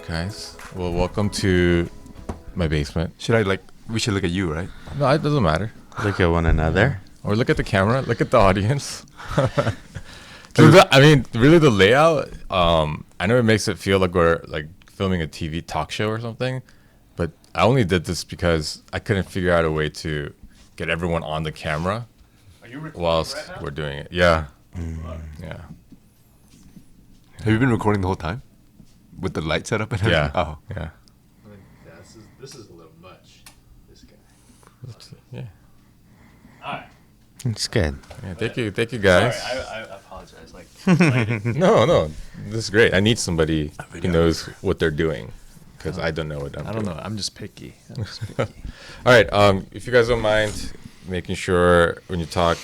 guys. Well, welcome to my basement. We should look at you, right? No, it doesn't matter. Look at one another. Or look at the camera. Look at the audience. Really, the layout. I know it makes it feel like we're like filming a TV talk show or something, but I only did this because I couldn't figure out a way to get everyone on the camera whilst we're doing it. Yeah. Yeah. Have you been recording the whole time? With the light setup and everything? Yeah. Oh. Yeah. This is a little much. This guy. Yeah. All right. It's good. Yeah. Thank you, guys. Sorry, I apologize. No, this is great. I need somebody who knows what they're doing because I don't know what I'm doing. I don't know. I'm just picky. All right. If you guys don't mind making sure when you talk,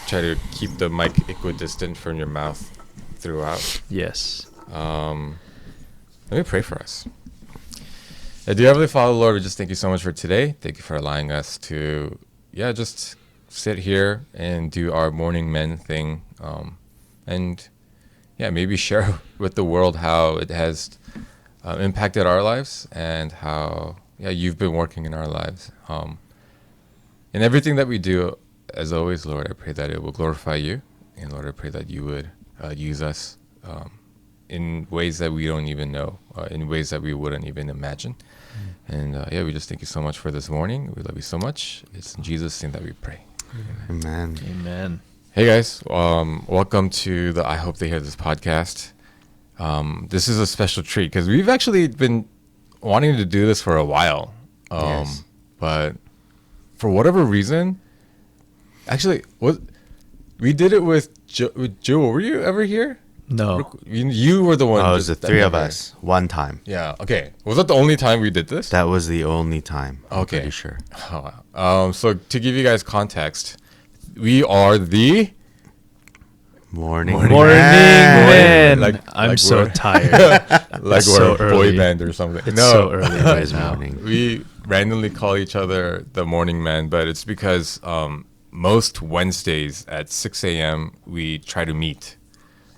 try to keep the mic equidistant from your mouth throughout. Yes. Let me pray for us. Dear Heavenly Father, Lord, we just thank you so much for today. Thank you for allowing us to, just sit here and do our morning men thing. Maybe share with the world how it has impacted our lives and how, you've been working in our lives. And everything that we do, as always, Lord, I pray that it will glorify you. And Lord, I pray that you would use us in ways that we don't even know, in ways that we wouldn't even imagine. And we just thank you so much for this morning. We love you so much. It's in Jesus' name that we pray. Amen. Amen. Hey guys, welcome to the I Hope They Hear This podcast. This is a special treat because we've actually been wanting to do this for a while. Yes. But for whatever reason, actually, we did it with Joe. Were you ever here? No. You were the one. Oh, it was the three of never- us. One time. Yeah. Okay. Was that the only time we did this? That was the only time. I'm Okay. pretty sure. Oh, wow. So to give you guys context, we are the Morning Man. Like I'm so we're- tired. like It's we're so a boy early. band or something. It's No, so early right Anyways, now. morning. we randomly call each other the morning men, but it's because most Wednesdays at 6 a.m. we try to meet.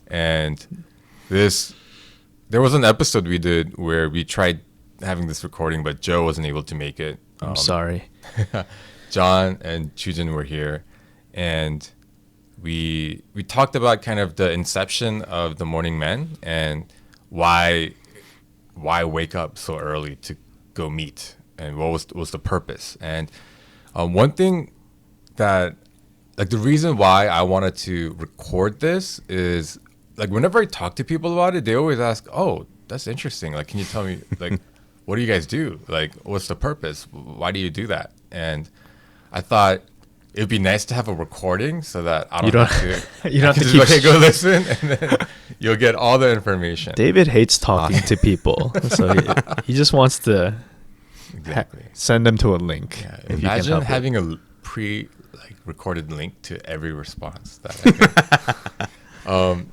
And there was an episode we did where we tried having this recording, but Joe wasn't able to make it. I'm sorry. John and Joojin were here, and we talked about kind of the inception of the Morning Men and why wake up so early to go meet, and what was the purpose. And one thing that, like, the reason why I wanted to record this is, like, whenever I talk to people about it, they always ask, "Oh, that's interesting. Like, can you tell me, like, what do you guys do? Like, what's the purpose? Why do you do that?" And I thought it'd be nice to have a recording so that I don't have to. You don't have to just, keep. go listen, and then you'll get all the information. David hates talking to people, so he just wants to Exactly. send them to a link. Yeah, if you can imagine help it. having a recorded link to every response that I get.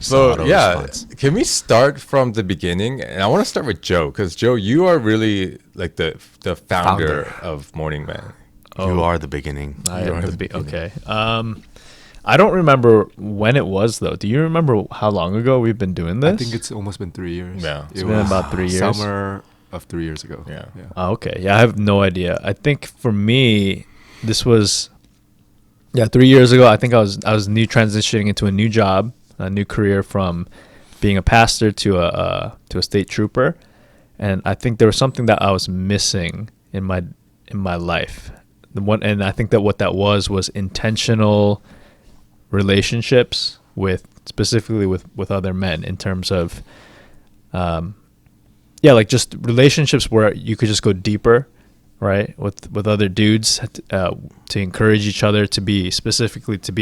So auto response. can we start from the beginning? And I want to start with Joe, because Joe, you are really like the founder of Morning Men. You are the beginning. I You am are the the beginning. okay. I don't remember when it was though. Do you remember how long ago we've been doing this? I think it's almost been 3 years. Yeah. It's been about 3 years. Summer of 3 years ago. Yeah. Oh, okay. Yeah, I have no idea. I think for me, this was 3 years ago. I think I was new transitioning into a new job, a new career from being a pastor to a state trooper, and I think there was something that I was missing in my life. And I think that what that was intentional relationships specifically with other men, in terms of like just relationships where you could just go deeper, right, with other dudes, to encourage each other to be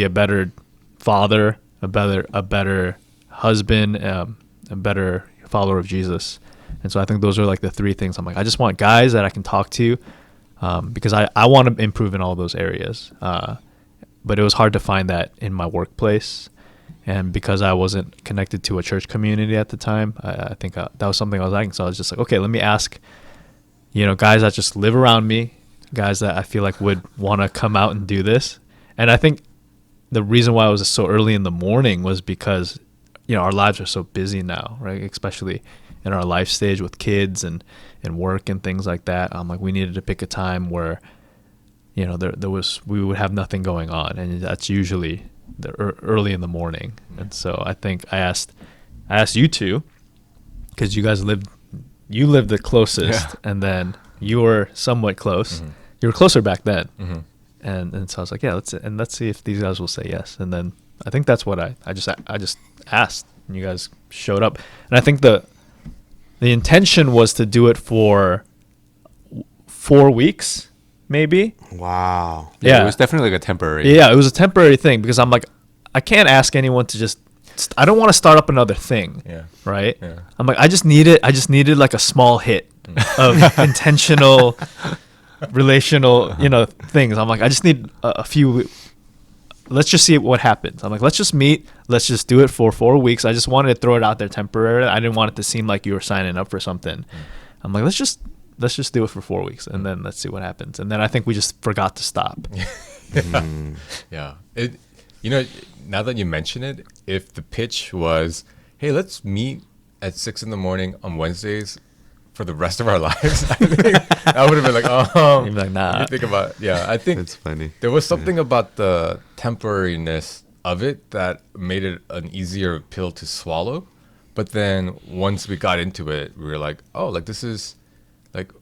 a better father, a better husband, a better follower of Jesus. And so I think those are like the three things. I'm like, I just want guys that I can talk to, because I want to improve in all those areas. But it was hard to find that in my workplace. And because I wasn't connected to a church community at the time, I think that was something I was lacking. So I was just like, okay, let me ask, guys that just live around me, guys that I feel like would want to come out and do this. And I think the reason why it was so early in the morning was because, our lives are so busy now, right? Especially in our life stage with kids and work and things like that. Like we needed to pick a time where, you know, we would have nothing going on, and that's usually early in the morning. And so I think I asked you two, because you guys lived the closest, and then you were somewhat close. You were closer back then, and so I was like, yeah, let's see if these guys will say yes. And then I think that's what I just asked, and you guys showed up. And I think the intention was to do it for 4 weeks, maybe. Wow. Yeah, it was definitely like a temporary. Yeah, it was a temporary thing, because I'm like, I can't ask anyone to just. I don't want to start up another thing. Yeah. Right. Yeah. I'm like, I just needed like a small hit of intentional, relational, things. I'm like, I just need a few. Let's just see what happens. I'm like, let's just meet. Let's just do it for 4 weeks. I just wanted to throw it out there temporarily. I didn't want it to seem like you were signing up for something. I'm like, let's just do it for 4 weeks, and then let's see what happens. And then I think we just forgot to stop. Yeah. Now that you mention it, if the pitch was, hey, let's meet at 6 a.m. on Wednesdays for the rest of our lives, I think I would have been like, You'd be like, nah. You think about, I think That's funny. there was something about the temporariness of it that made it an easier pill to swallow. But then once we got into it, we were like, oh, like this is like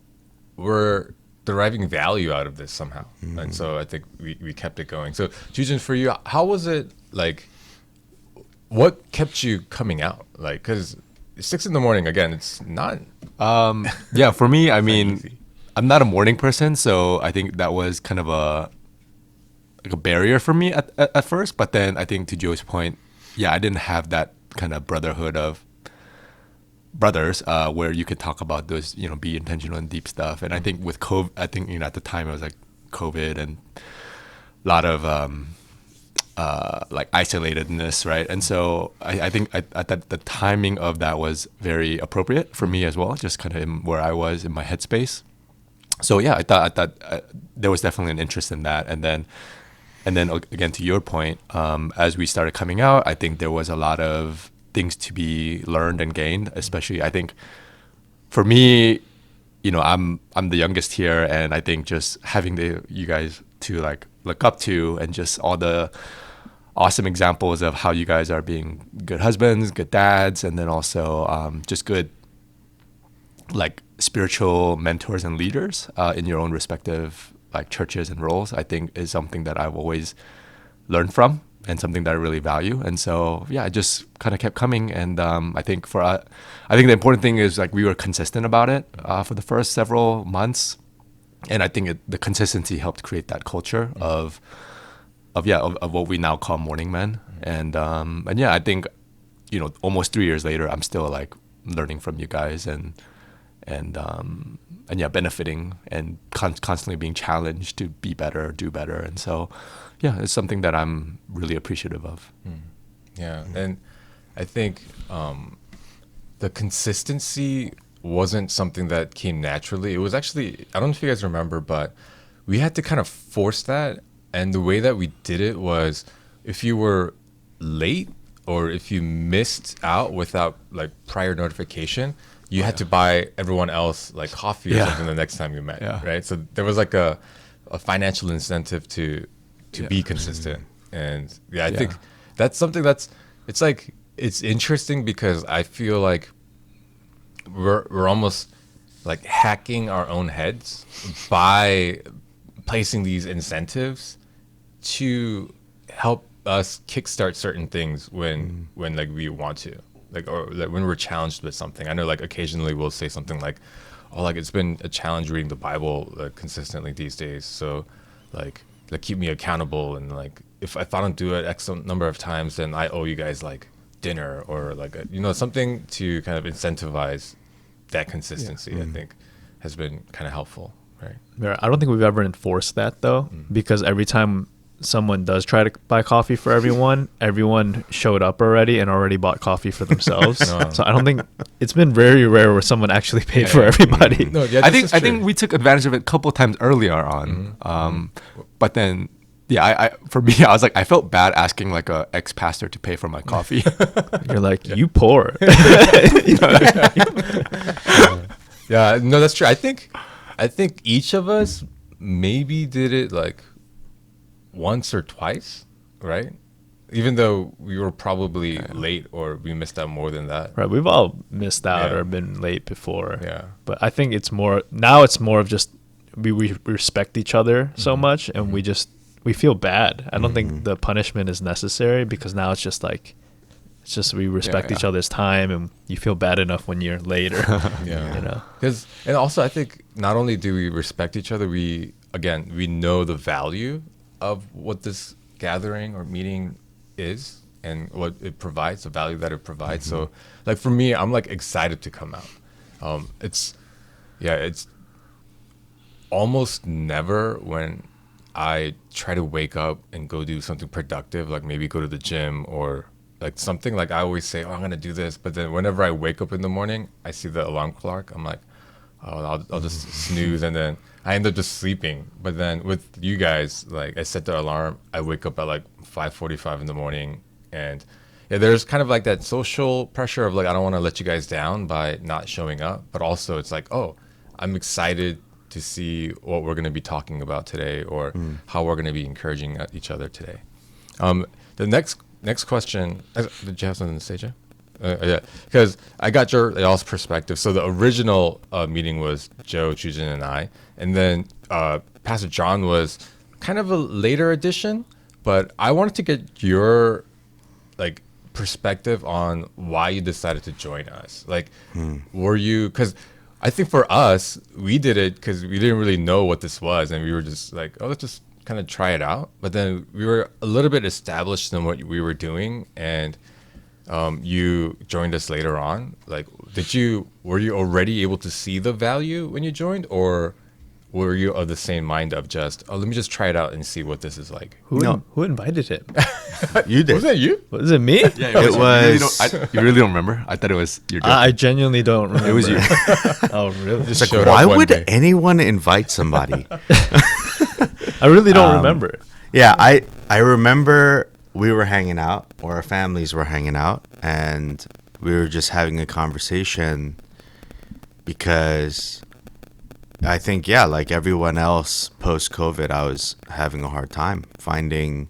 we're deriving value out of this somehow. And so I think we kept it going. So Joojin, for you, how was it like, what kept you coming out? Like, because 6 a.m, again, it's not. Yeah, for me, I mean, easy. I'm not a morning person, so I think that was kind of a barrier for me at first. But then I think to Joe's point, I didn't have that kind of brotherhood of brothers where you could talk about those, be intentional and deep stuff. And I think with COVID, I think at the time it was like COVID and a lot of like isolatedness, right? And so I think the timing of that was very appropriate for me as well, just kind of where I was in my headspace. So I thought there was definitely an interest in that. And then again, to your point, as we started coming out, I think there was a lot of things to be learned and gained. Especially, I think for me, I'm the youngest here, and I think just having you guys to like look up to, and just all the awesome examples of how you guys are being good husbands, good dads, and then also just good like spiritual mentors and leaders in your own respective like churches and roles, I think is something that I've always learned from, and something that I really value. And so I just kind of kept coming. And I think I think the important thing is like we were consistent about it for the first several months, and I think the consistency helped create that culture of what we now call morning men. And I think almost 3 years later, I'm still like learning from you guys and benefiting and constantly being challenged to be better, do better. And so it's something that I'm really appreciative of. And I think the consistency wasn't something that came naturally. It was actually, I don't know if you guys remember, but we had to kind of force that. And the way that we did it was, if you were late or if you missed out without like prior notification, you had to buy everyone else like coffee or something the next time you met, right? So there was like a financial incentive to be consistent. And I think that's something it's interesting, because I feel like we're almost like hacking our own heads by placing these incentives to help us kickstart certain things when like we want to, or like when we're challenged with something. I know like occasionally we'll say something like, oh, like it's been a challenge reading the Bible consistently these days, so like keep me accountable, and like if I don't do it X number of times, then I owe you guys like dinner, or like something to kind of incentivize that consistency. I think has been kind of helpful, right? I don't think we've ever enforced that though, because every time someone does try to buy coffee for everyone showed up already and already bought coffee for themselves. So I don't think, it's been very rare where someone actually paid for everybody. No, I think we took advantage of it a couple times earlier on, but then Yeah, I for me, I was like, I felt bad asking like a ex-pastor to pay for my coffee. You're like, you poor. Yeah, no, that's true. I think each of us maybe did it like once or twice, right? Even though we were probably late or we missed out more than that. Right, we've all missed out Yeah. or been late before. Yeah. But I think it's more now. It's more of just we respect each other so much, and we feel bad. I don't think the punishment is necessary because now it's just like we respect each other's time, and you feel bad enough when you're late or Yeah. you know. And also I think not only do we respect each other, we know the value of what this gathering or meeting is and what it provides, the value that it provides. So like for me, I'm like excited to come out. It's almost never when I try to wake up and go do something productive, like maybe go to the gym or like something, like I always say, oh, I'm gonna do this, but then whenever I wake up in the morning, I see the alarm clock, I'm like, oh, I'll just snooze, and then I end up just sleeping. But then with you guys, like I set the alarm, I wake up at like 5:45 in the morning, and yeah, there's kind of like that social pressure of like I don't want to let you guys down by not showing up, but also it's like, oh, I'm excited to see what we're going to be talking about today or how we're going to be encouraging each other today. The next question, did you have something to say, Jeff? Yeah, because I got y'all's perspective. So the original meeting was Joe, Joojin, and I, and then Pastor John was kind of a later addition, but I wanted to get your like perspective on why you decided to join us. Like, were you, because I think for us, we did it because we didn't really know what this was, and we were just like, oh, let's just kind of try it out. But then we were a little bit established in what we were doing, and you joined us later on. Like, were you already able to see the value when you joined, or were you of the same mind of just, oh, let me just try it out and see what this is like? Who invited him? You did. Was that you? Was it me? Yeah, It was. You really don't remember? I thought it was your joke. I genuinely don't remember. It was you. Oh, really? Just Like, showed why up one would day. anyone invite somebody? I really don't remember. Yeah, I remember we were hanging out, or our families were hanging out, and we were just having a conversation because I think, yeah, like everyone else post-COVID, I was having a hard time finding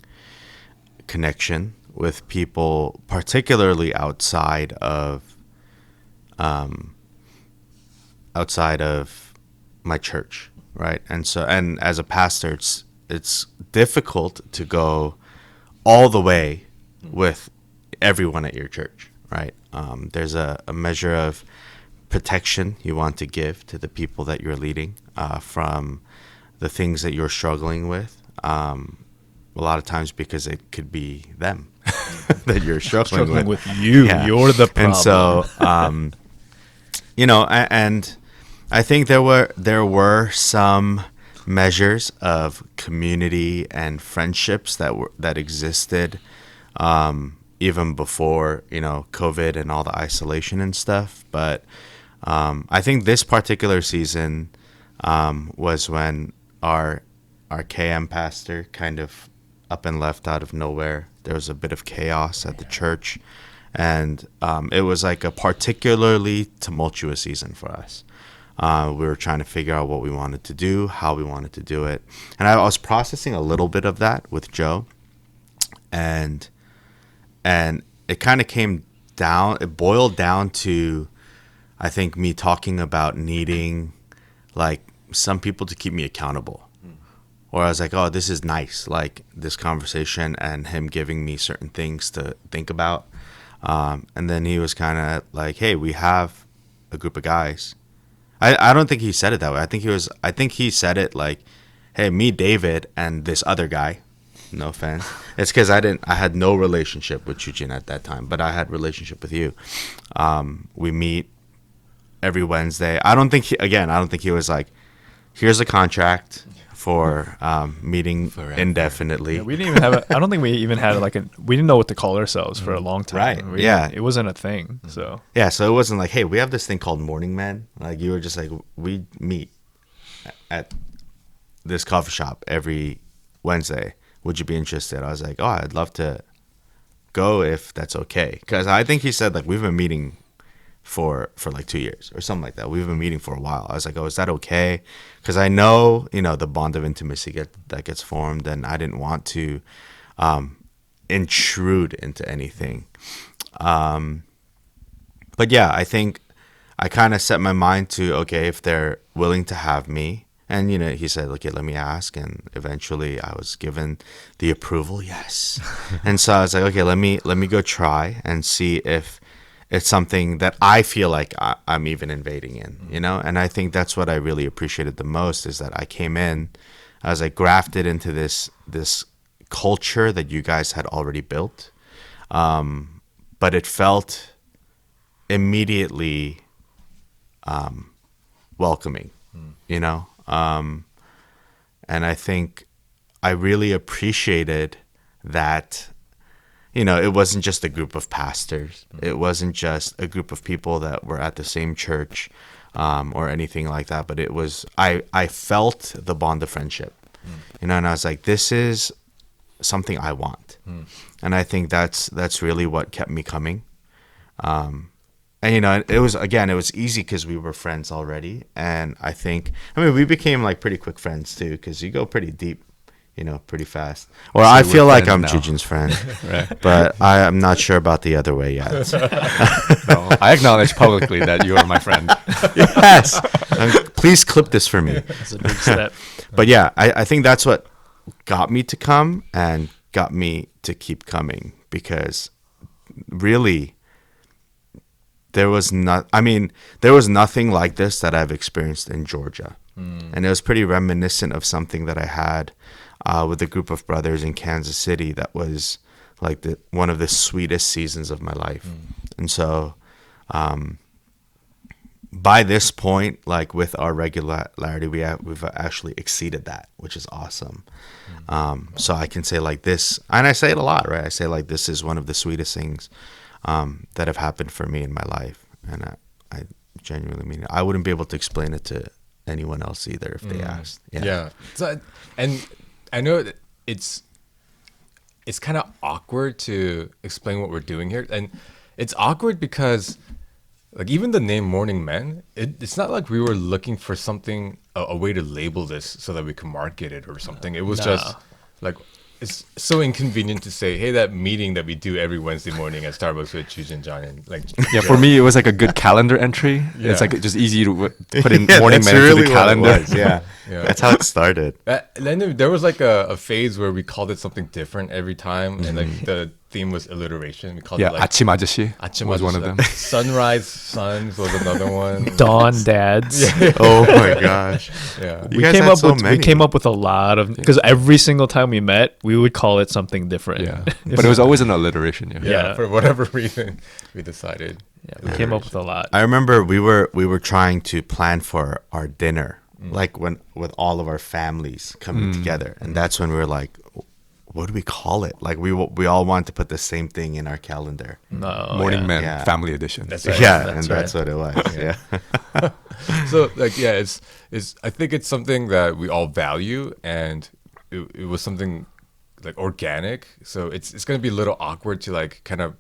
connection with people, particularly outside of my church, right? And as a pastor, it's difficult to go all the way with everyone at your church, right? There's a measure of protection you want to give to the people that you're leading from the things that you're struggling with. A lot of times because it could be them that you're struggling with. you. Yeah. You're the problem. And so, and I think there were some measures of community and friendships that existed even before COVID and all the isolation and stuff. But I think this particular season was when our KM pastor kind of up and left out of nowhere. There was a bit of chaos at the church, and it was like a particularly tumultuous season for us. We were trying to figure out what we wanted to do, how we wanted to do it. And I was processing a little bit of that with Joe. And it kind of it boiled down to, I think, me talking about needing like some people to keep me accountable. Or I was like, oh, this is nice, like this conversation and him giving me certain things to think about. And then he was kind of like, hey, we have a group of guys. I don't think he said it that way. I think he said it like, hey, me, David, and this other guy. No offense. It's because I had no relationship with Joojin at that time, but I had relationship with you. We meet every Wednesday. I don't think he was like, here's a contract for meeting indefinitely. Yeah, we didn't even have I don't think we even had we didn't know what to call ourselves for a long time. Right. Yeah. It wasn't a thing. So Yeah, so it wasn't like, hey, we have this thing called Morning Men. Like, you were just like, we meet at this coffee shop every Wednesday. would you be interested? I was like, oh, I'd love to go if that's okay. Because I think he said, like, we've been meeting for like 2 years or something like that. We've been meeting for a while. I was like, oh, is that okay? Because I know, the bond of intimacy that gets formed, and I didn't want to intrude into anything. But yeah, I think I kind of set my mind to, okay, if they're willing to have me, and he said, okay, let me ask, and eventually I was given the approval, yes. And so I was like, okay, let me go try and see if it's something that I feel like I'm even invading in, And I think that's what I really appreciated the most, is that I came in, I was like grafted into this culture that you guys had already built, but it felt immediately welcoming, and I think I really appreciated that. It wasn't just a group of pastors. It wasn't just a group of people that were at the same church or anything like that. But it was, I felt the bond of friendship, and I was like, this is something I want. And I think that's really what kept me coming. And, it was easy because we were friends already. And we became like pretty quick friends too, because you go pretty deep, pretty fast. Or I feel like I'm Joojin's friend, Right. but I am not sure about the other way yet. No, I acknowledge publicly that you are my friend. Yes. Please clip this for me. That's a big step. But yeah, I think that's what got me to come and got me to keep coming, because really there was nothing like this that I've experienced in Georgia. And it was pretty reminiscent of something that I had with a group of brothers in Kansas City that was like one of the sweetest seasons of my life. And so by this point, like with our regularity, we've actually exceeded that, which is awesome. So I can say like this, and I say it a lot, right? I say like, this is one of the sweetest things that have happened for me in my life. And I genuinely mean it. I wouldn't be able to explain it to anyone else either if they asked. Yeah. So, and I know that it's kind of awkward to explain what we're doing here, and it's awkward because like even the name Morning Men, it's not like we were looking for something, a way to label this so that we can market it or something. It was just like, it's so inconvenient to say, hey, that meeting that we do every Wednesday morning at Starbucks with Joojin, John, and like. Yeah, for me, it was like a good calendar entry. Yeah. It's like just easy to put in Morning Men really into the calendar. Yeah. Yeah. That's how it started. Then there was like a phase where we called it something different every time, and like the theme was alliteration. We called Yeah, it like 아침 아저씨 아침 was one 아저씨. of them. Sunrise Sons was another one. Dawn Dads. Oh my gosh. Yeah. You guys had so many. We came up with a lot of, because every single time we met, we would call it something different. Yeah, but it was always an alliteration. Yeah. Yeah, for whatever reason, we decided. Yeah, we came up with a lot. I remember we were trying to plan for our dinner, like with all of our families coming together, and that's when we were like, what do we call it? Like we all wanted to put the same thing in our calendar. No, Morning Men Yeah. Family Edition. That's right. Yeah, That's and that's what it was. Yeah. So like yeah, it's I think it's something that we all value, and it was something like organic. So it's gonna be a little awkward to like kind of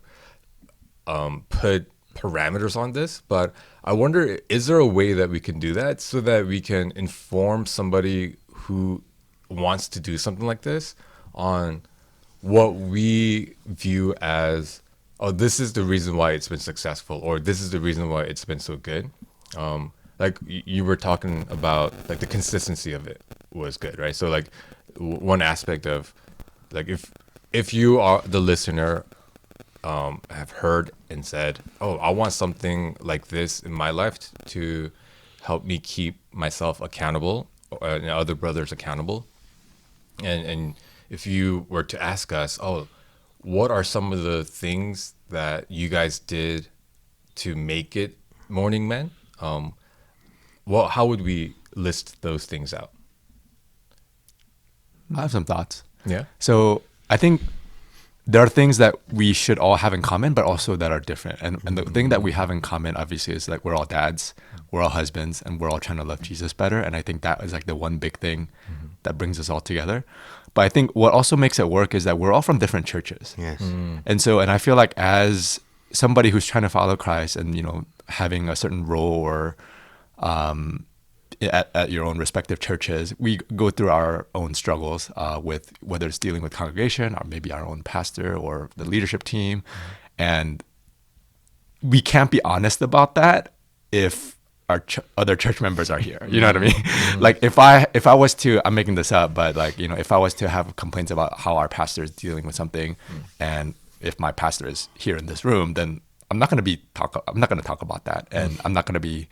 put parameters on this, but I wonder, is there a way that we can do that so that we can inform somebody who wants to do something like this on what we view as, oh, this is the reason why it's been successful, or this is the reason why it's been so good. Like you were talking about, like the consistency of it was good, right? So like one aspect of like if you are the listener, have heard and said, oh, I want something like this in my life to help me keep myself accountable and other brothers accountable. And if you were to ask us, oh, what are some of the things that you guys did to make it Morning Men? How would we list those things out? I have some thoughts. Yeah. So I think there are things that we should all have in common, but also that are different. And the thing that we have in common, obviously, is like we're all dads, we're all husbands, and we're all trying to love Jesus better. And I think that is like the one big thing that brings us all together. But I think what also makes it work is that we're all from different churches. Yes. And I feel like as somebody who's trying to follow Christ and, having a certain role or at your own respective churches, we go through our own struggles with whether it's dealing with congregation or maybe our own pastor or the leadership team. And we can't be honest about that if our other church members are here. You know what I mean? Like if I was to, I'm making this up, but like, if I was to have complaints about how our pastor is dealing with something, and if my pastor is here in this room, then I'm not going to talk about that, and I'm not going to be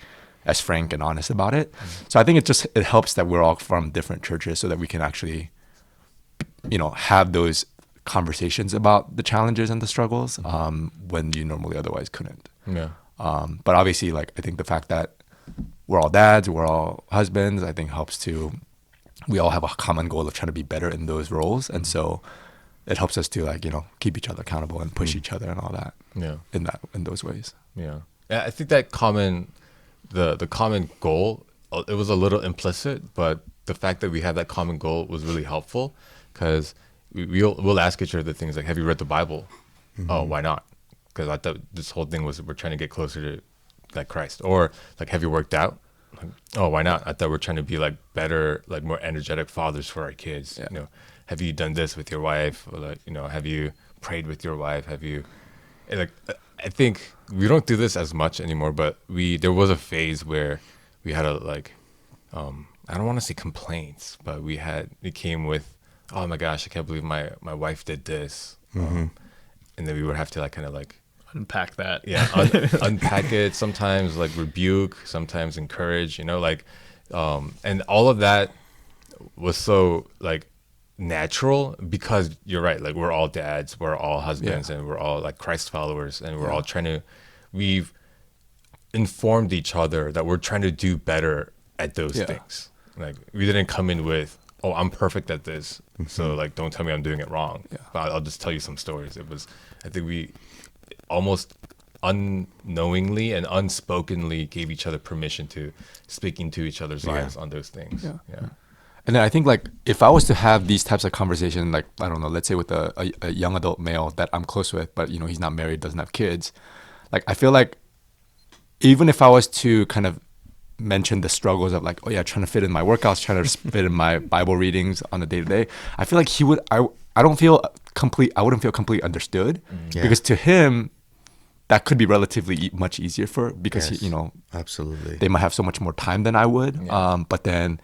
as frank and honest about it. So I think it helps that we're all from different churches so that we can actually, have those conversations about the challenges and the struggles when you normally otherwise couldn't. Yeah. But obviously, like, I think the fact that we're all dads, we're all husbands, I think helps to, we all have a common goal of trying to be better in those roles. And so it helps us to, like, keep each other accountable and push each other and all that. Yeah. In those ways. Yeah. I think that the common goal, it was a little implicit, but the fact that we had that common goal was really helpful, because we'll ask each other things like, have you read the Bible? Oh, why not? Because I thought this whole thing was we're trying to get closer to like Christ. Or like, have you worked out? Like, oh, why not? I thought we're trying to be like better, like more energetic fathers for our kids. Yeah. Have you done this with your wife? Or like, have you prayed with your wife? Have you, like, I think we don't do this as much anymore, but there was a phase where we had I don't want to say complaints, but it came with, oh my gosh, I can't believe my wife did this. And then we would have to like kind of like unpack that. Yeah, unpack it. Sometimes like rebuke, sometimes encourage. And all of that was so like natural, because you're right. Like, we're all dads, we're all husbands, and we're all like Christ followers, and we're all we've informed each other that we're trying to do better at those things. Like, we didn't come in with, oh, I'm perfect at this, so like don't tell me I'm doing it wrong. But I'll just tell you some stories. I think we almost unknowingly and unspokenly gave each other permission to speak into each other's lives on those things. Yeah. And then I think, like, if I was to have these types of conversations, like, I don't know, let's say with a young adult male that I'm close with, but he's not married, doesn't have kids, like, I feel like even if I was to kind of mention the struggles of like, oh yeah, trying to fit in my workouts, trying to fit in my Bible readings on a day-to-day, I feel like I wouldn't feel completely understood, because to him that could be relatively much easier because absolutely, they might have so much more time than I would. But then,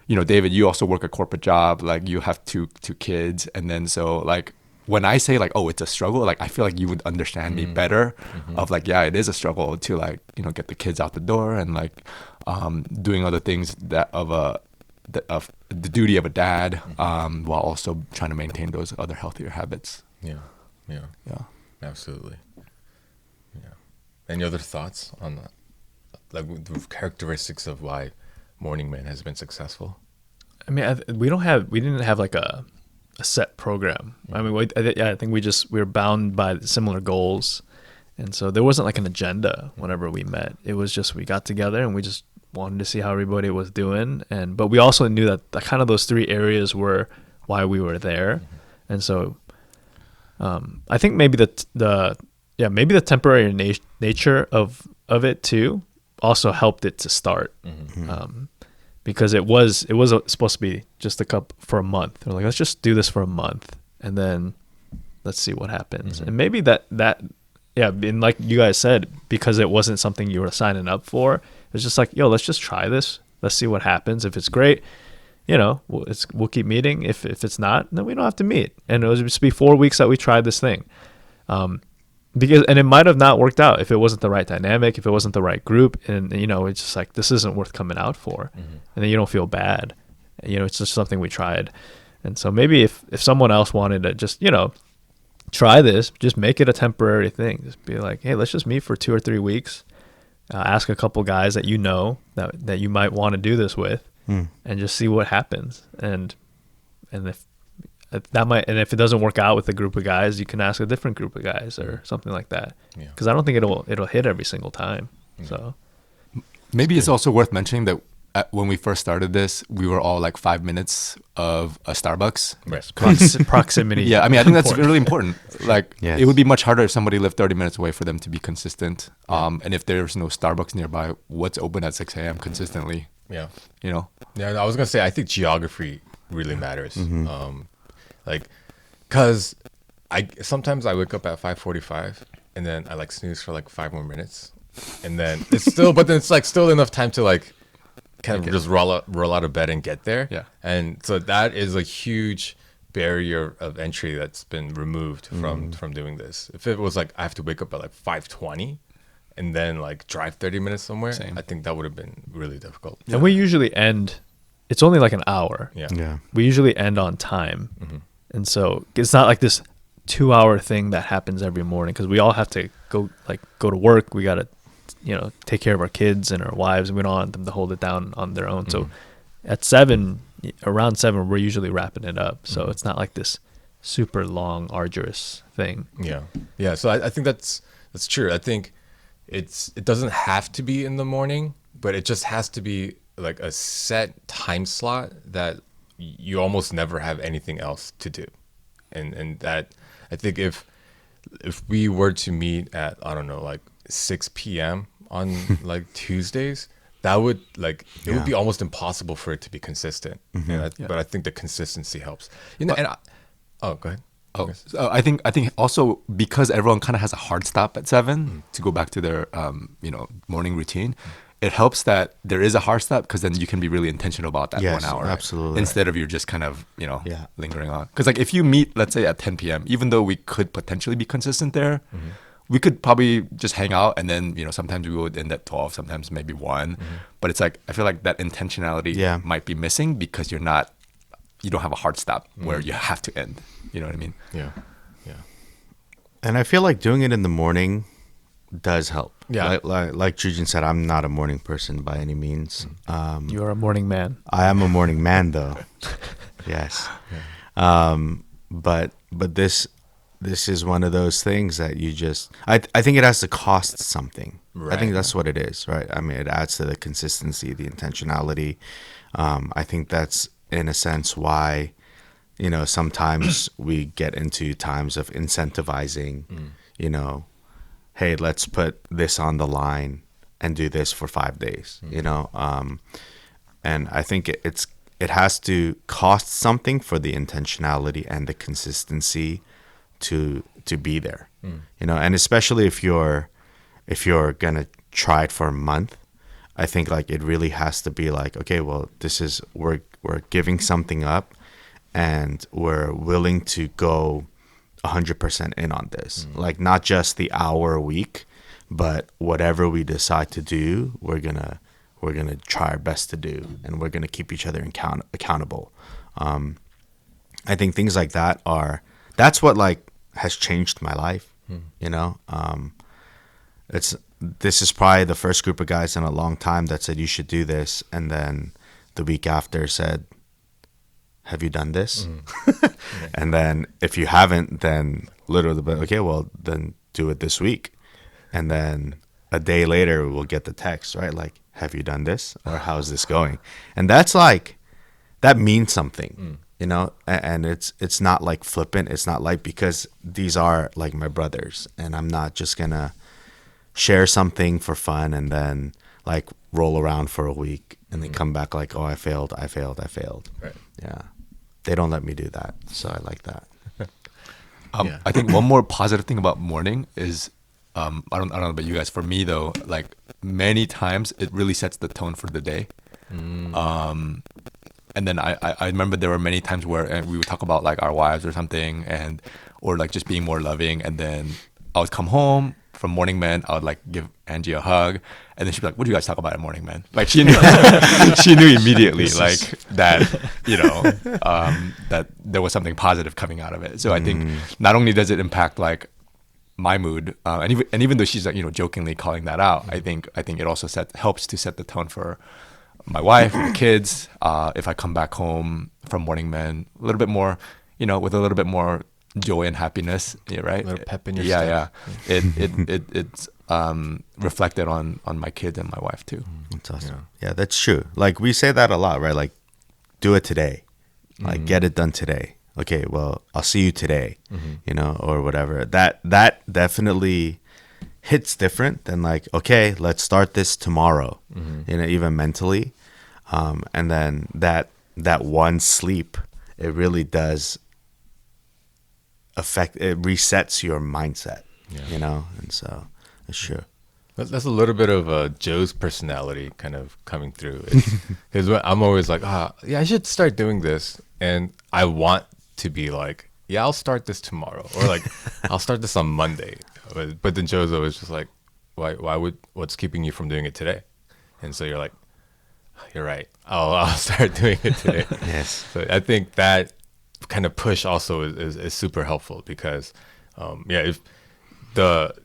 David, you also work a corporate job, like you have two kids, and then so like when I say like, oh, it's a struggle, like I feel like you would understand me better. Of like, yeah, it is a struggle to like get the kids out the door and like doing other things of the duty of a dad, while also trying to maintain those other healthier habits. Yeah, absolutely. Yeah. Any other thoughts on that? Like the characteristics of why Morning Man has been successful? I mean, we didn't have like a set program. I mean, I think we were bound by similar goals, and so there wasn't like an agenda whenever we met. It was just we got together and we just wanted to see how everybody was doing, but we also knew that kind of those three areas were why we were there, and so I think maybe maybe the temporary nature of it too also helped it to start. Because it was supposed to be just a cup for a month. They're like, let's just do this for a month, and then let's see what happens. And maybe and like you guys said, because it wasn't something you were signing up for, it's just like, yo, let's just try this. Let's see what happens. If it's great, we'll keep meeting. If it's not, then we don't have to meet. And it was just be 4 weeks that we tried this thing. And it might have not worked out if it wasn't the right dynamic, if it wasn't the right group, and it's just like, this isn't worth coming out for, and then you don't feel bad. It's just something we tried, and so maybe if someone else wanted to just try this, just make it a temporary thing. Just be like, hey, let's just meet for 2 or 3 weeks, ask a couple guys that that you might want to do this with, and just see what happens. And if it doesn't work out with a group of guys, you can ask a different group of guys or something like that. Because I don't think it'll hit every single time. So maybe it's also worth mentioning that when we first started this, we were all like 5 minutes of a Starbucks. Right. Proximity. Yeah, I mean, I think that's Important. really important. Like, Yes. it would be much harder if somebody lived 30 minutes away for them to be consistent. And if there's no Starbucks nearby, what's open at 6 a.m. consistently? Yeah. You know? Yeah, I was gonna say I think geography really matters. Like, cause sometimes I wake up at 5:45 and then I like snooze for like 5 more minutes, and then it's still, but then it's like still enough time to like kind of just roll out of bed and get there. Yeah. And so that is a huge barrier of entry that's been removed from doing this. If it was like I have to wake up at like 5:20 and then like drive 30 minutes somewhere, Same. I think that would have been really difficult. And we usually end. It's only like an hour. Yeah. Yeah. We usually end on time, and so it's not like this 2-hour thing that happens every morning because we all have to go to work. We gotta, take care of our kids and our wives, and we don't want them to hold it down on their own. So at around 7, we're usually wrapping it up. So it's not like this super long, arduous thing. Yeah, yeah. So I think that's true. I think it doesn't have to be in the morning, but it just has to be like a set time slot that you almost never have anything else to do, and that I think if we were to meet at, I don't know, like 6 p.m. on like Tuesdays, that would like it would be almost impossible for it to be consistent. But I think the consistency helps. Oh, go ahead. Oh, so I think also because everyone kind of has a hard stop at 7 to go back to their morning routine, it helps that there is a hard stop because then you can be really intentional about that Yes, 1 hour. absolutely. Instead of you're just kind of Yeah. lingering on. Because like if you meet, let's say at 10 p.m., even though we could potentially be consistent there, we could probably just hang out and then sometimes we would end at 12, sometimes maybe 1. But it's like I feel like that intentionality might be missing because you don't have a hard stop where you have to end. You know what I mean? Yeah, yeah. And I feel like doing it in the morning does help. Yeah. Like Joojin said, I'm not a morning person by any means. You're a morning man. I am a morning man, though. Yes. But this is one of those things that you just. I think it has to cost something. I think that's what it is, right? I mean, it adds to the consistency, the intentionality. I think that's in a sense why, sometimes we get into times of incentivizing, hey, let's put this on the line and do this for 5 days, and I think it has to cost something for the intentionality and the consistency to be there, and especially if you're gonna try it for a month, I think like it really has to be like, okay, well, this is we're giving something up, and we're willing to go 100% in on this. Like not just the hour a week, but whatever we decide to do, we're gonna try our best to do, and we're gonna keep each other accountable. I think things like that's what like has changed my life. This is probably the first group of guys in a long time that said you should do this, and then the week after said, have you done this? And then if you haven't, then literally, but okay, well then do it this week. And then a day later we'll get the text, right? Like, have you done this? Or how's this going? And that's like, that means something, and it's not like flippant. It's not like, because these are like my brothers, and I'm not just gonna share something for fun and then like roll around for a week and then come back like, oh, I failed. Right. Yeah. They don't let me do that. So I like that. I think one more positive thing about morning is, I don't know about you guys. For me though, like many times it really sets the tone for the day. And then I remember there were many times where we would talk about like our wives or something, or like just being more loving. And then I would come home from Morning Man, I would like give Angie a hug, and then she'd be like, "What do you guys talk about at Morning Man?" Like she knew, she knew immediately, like that, that there was something positive coming out of it. So I think not only does it impact like my mood, and even though she's like jokingly calling that out, I think it also helps to set the tone for my wife, the kids. If I come back home from Morning Man a little bit more, with a little bit more joy and happiness, yeah, right? A little pep in your yeah, step. it's reflected on my kids and my wife too. That's awesome. Yeah, that's true. Like we say that a lot, right? Like, do it today. Like, get it done today. Okay, well, I'll see you today. You know, or whatever. That definitely hits different than like, okay, let's start this tomorrow. You know, even mentally, and then that one sleep, it really does affect. It resets your mindset. You know, and so it's true. That's a little bit of Joe's personality kind of coming through. Because I'm always like, yeah, I should start doing this. And I want to be like, yeah, I'll start this tomorrow. Or like, I'll start this on Monday. But then Joe's always just like, what's keeping you from doing it today? And so you're like, you're right. I'll start doing it today. Yes. So I think that kind of push also is super helpful because, if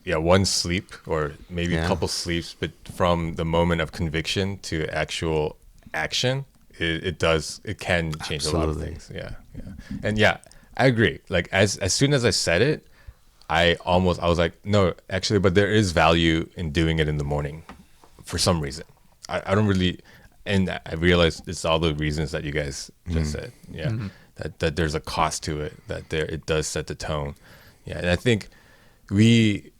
one sleep or maybe a couple sleeps, but from the moment of conviction to actual action, it can change a lot of things. Yeah. And I agree. Like as soon as I said it, I was like, no, actually, but there is value in doing it in the morning for some reason. I don't really, and I realized it's all the reasons that you guys just said. Yeah. That there's a cost to it, that it does set the tone. Yeah. And I think we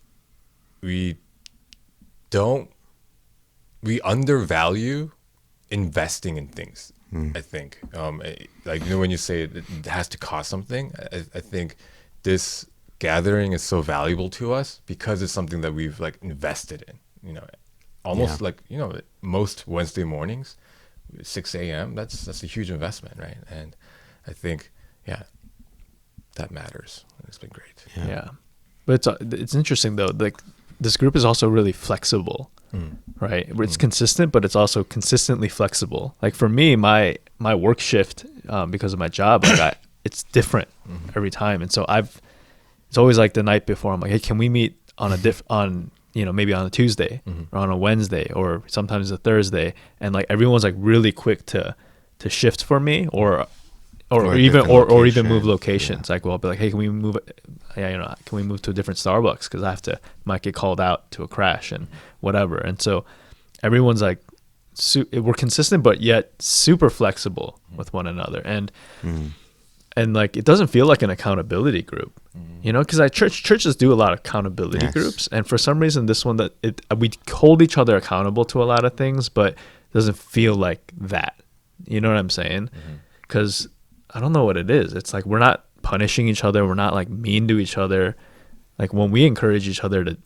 undervalue investing in things. I think like when you say it has to cost something, I think this gathering is so valuable to us because it's something that we've like invested in, almost like most Wednesday mornings 6 a.m. that's a huge investment, right? And I think that matters. It's been great. Yeah. But it's interesting though. Like this group is also really flexible, right? It's consistent, but it's also consistently flexible. Like for me, my work shift, because of my job, like it's different every time. And so it's always like the night before. I'm like, hey, can we meet on maybe on a Tuesday or on a Wednesday or sometimes a Thursday? And like everyone's like really quick to shift for me or even move locations. Like, well, I'll be like, hey, can we move? Can we move to a different Starbucks? Because might get called out to a crash and whatever. And so everyone's like, we're consistent, but yet super flexible with one another. And like, it doesn't feel like an accountability group, because churches do a lot of accountability groups. And for some reason, this one we hold each other accountable to a lot of things, but it doesn't feel like that. You know what I'm saying? Because I don't know what it is. It's like we're not punishing each other. We're not like mean to each other. Like when we encourage each other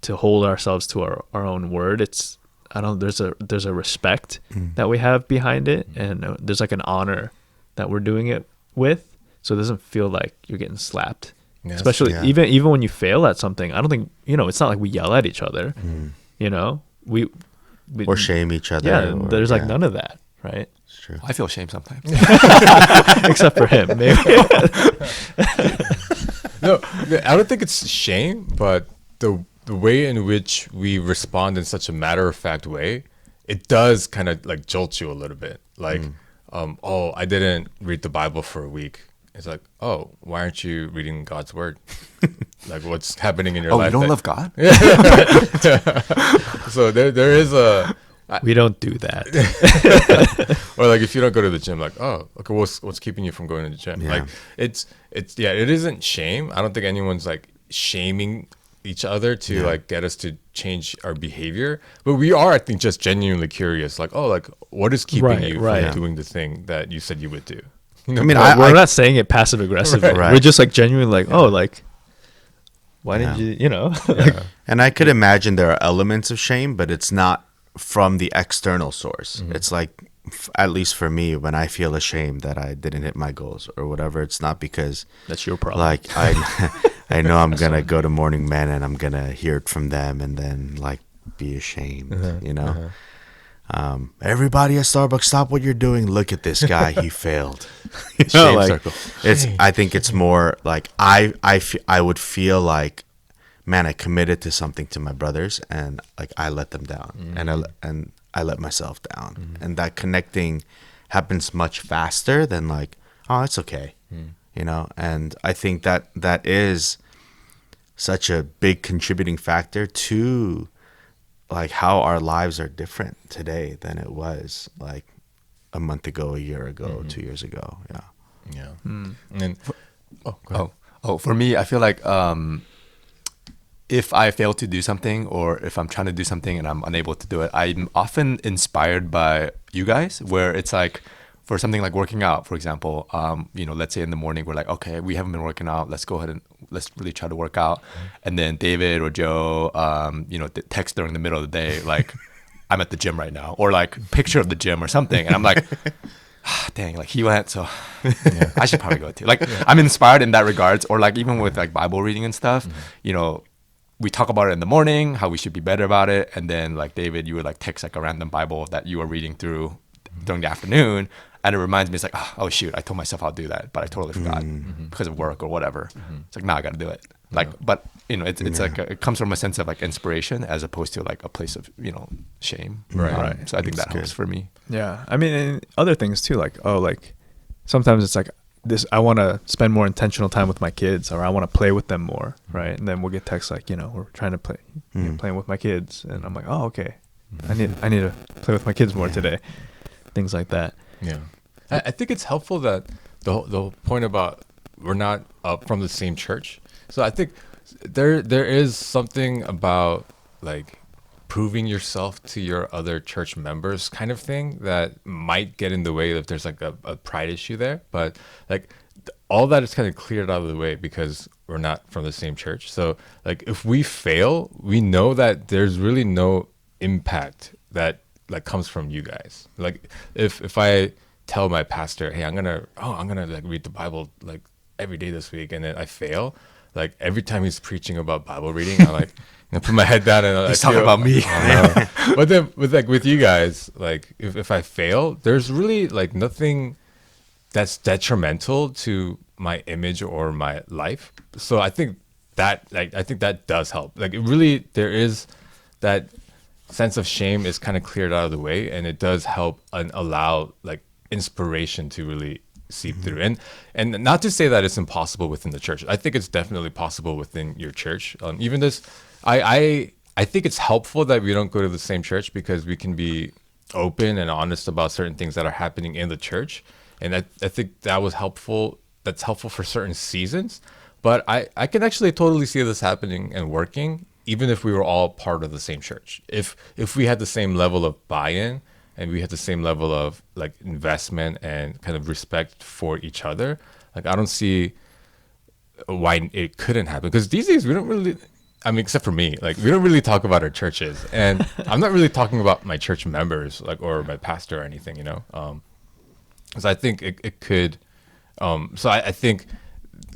to hold ourselves to our own word, there's a respect that we have behind it, and there's like an honor that we're doing it with. So it doesn't feel like you're getting slapped. Yes. Especially even when you fail at something. I don't think it's not like we yell at each other. We or shame each other. Yeah, there's like none of that, right? True. I feel shame sometimes. Except for him, maybe. No, I don't think it's shame, but the way in which we respond in such a matter-of-fact way, it does kind of like jolt you a little bit. Like, I didn't read the Bible for a week. It's like, oh, why aren't you reading God's word? Like, what's happening in your life? Oh, you don't love God? So there is a... We don't do that. Or like if you don't go to the gym, like, oh, okay, what's keeping you from going to the gym? Yeah. Like it isn't shame. I don't think anyone's like shaming each other to like get us to change our behavior. But we are, I think, just genuinely curious. Like, oh, like what is keeping you from doing the thing that you said you would do? I mean, we're not saying it passive aggressively. Right. We're just like genuinely like, oh, like why didn't you like, and I could imagine there are elements of shame, but it's not from the external source. It's like, at least for me, when I feel ashamed that I didn't hit my goals or whatever, it's not because that's your problem. Like I know I'm gonna go to Morning Men and I'm gonna hear it from them and then like be ashamed. Everybody at Starbucks, stop what you're doing. Look at this guy. He failed. Shame like, circle. I think it's more like I would feel like, man, I committed to something to my brothers and like I let them down and I let myself down. And that connecting happens much faster than like, oh, it's okay. you know, and I think that is such a big contributing factor to like how our lives are different today than it was like a month ago, a year ago, 2 years ago. Yeah. Yeah. And then, go ahead. For me, I feel like if I fail to do something or if I'm trying to do something and I'm unable to do it, I'm often inspired by you guys, where it's like for something like working out, for example, let's say in the morning, we're like, okay, we haven't been working out. Let's go ahead and let's really try to work out. And then David or Joe, text during the middle of the day, like, I'm at the gym right now, or like picture of the gym or something. And I'm like, dang, like he went, so I should probably go too. Like I'm inspired in that regards, or like even with like Bible reading and stuff, we talk about it in the morning, how we should be better about it. And then like David, you would like text like a random Bible that you were reading through during the afternoon. And it reminds me, it's like, oh shoot, I told myself I'll do that, but I totally forgot because of work or whatever. It's like, I got to do it. Like, but it's like it comes from a sense of like inspiration as opposed to like a place of, shame. Right. So I think that helps for me. Yeah. I mean, and other things too, like, sometimes it's like this, I want to spend more intentional time with my kids, or I want to play with them more. Right. And then we'll get texts like, we're trying to play, playing with my kids. And I'm like, oh, okay. I need to play with my kids more today. Things like that. Yeah. I think it's helpful that the whole point about we're not up from the same church. So I think there is something about like proving yourself to your other church members kind of thing that might get in the way if there's like a pride issue there. But like all that is kind of cleared out of the way because we're not from the same church. So like if we fail, we know that there's really no impact that like comes from you guys. Like if I tell my pastor, hey, I'm gonna like read the Bible like every day this week, and then I fail, like every time he's preaching about Bible reading, I like put my head down and he's talking about me. But then with you guys, like if I fail, there's really like nothing that's detrimental to my image or my life. So I think that does help. Like it really, there is that sense of shame is kind of cleared out of the way, and it does help and allow like inspiration to really seep through. And not to say that it's impossible within the church. I think it's definitely possible within your church. Even this, I think it's helpful that we don't go to the same church because we can be open and honest about certain things that are happening in the church. And I think that was helpful. That's helpful for certain seasons. But I can actually totally see this happening and working, even if we were all part of the same church. If we had the same level of buy-in and we had the same level of like investment and kind of respect for each other, like I don't see why it couldn't happen. Because these days we don't really, I mean, except for me, like we don't really talk about our churches, and I'm not really talking about my church members, like or my pastor or anything, So I think it could. So I think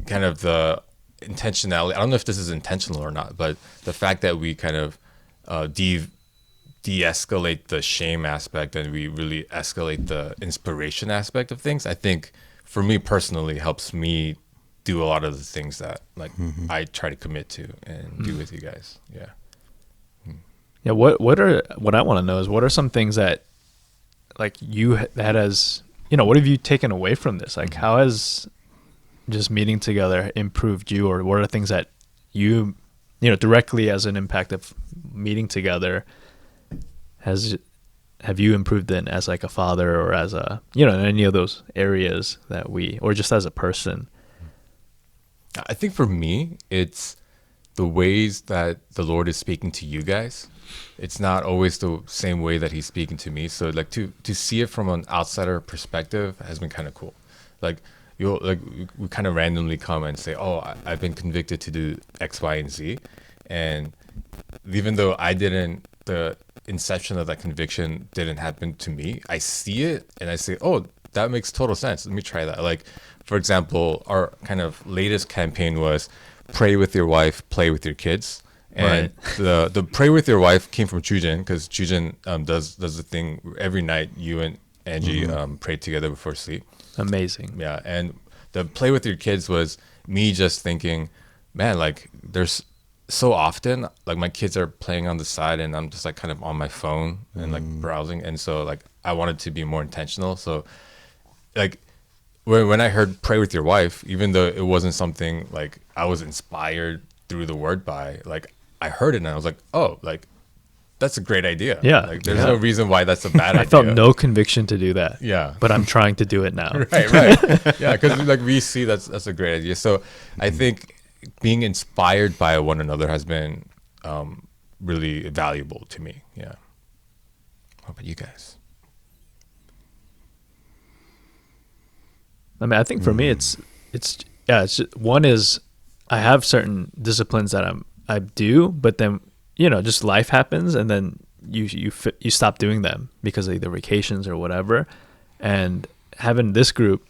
kind of the intentionality. I don't know if this is intentional or not, but the fact that we kind of de-escalate the shame aspect and we really escalate the inspiration aspect of things, I think for me personally helps me do a lot of the things that like I try to commit to and do with you guys. Yeah. Yeah. What I want to know is what are some things that like you had as, what have you taken away from this? Like how has just meeting together improved you, or what are things that you directly as an impact of meeting together have you improved in as like a father or as a, in any of those areas that or just as a person? I think for me, it's the ways that the Lord is speaking to you guys. It's not always the same way that he's speaking to me. So like to see it from an outsider perspective has been kind of cool. Like we kind of randomly come and say, oh, I've been convicted to do X, Y, and Z. And even though the inception of that conviction didn't happen to me, I see it and I say, oh, that makes total sense. Let me try that. Like, for example, our kind of latest campaign was pray with your wife, play with your kids. And the pray with your wife came from Joojin, because Joojin does the thing every night. You and Angie pray together before sleep. Amazing. Yeah. And the play with your kids was me just thinking, man, like there's so often like my kids are playing on the side and I'm just like kind of on my phone and like browsing. And so like I wanted to be more intentional. So like when I heard pray with your wife, even though it wasn't something like I was inspired through the word by, like I heard it and I was like, oh, like that's a great idea. Yeah. Like there's no reason why that's a bad idea. I felt no conviction to do that. Yeah. But I'm trying to do it now. Right. Yeah, because like we see that's a great idea. So I think being inspired by one another has been really valuable to me. Yeah. How about you guys? I mean, I think for me, it's just, one is I have certain disciplines that I do, but then, just life happens and then you stop doing them because of either vacations or whatever. And having this group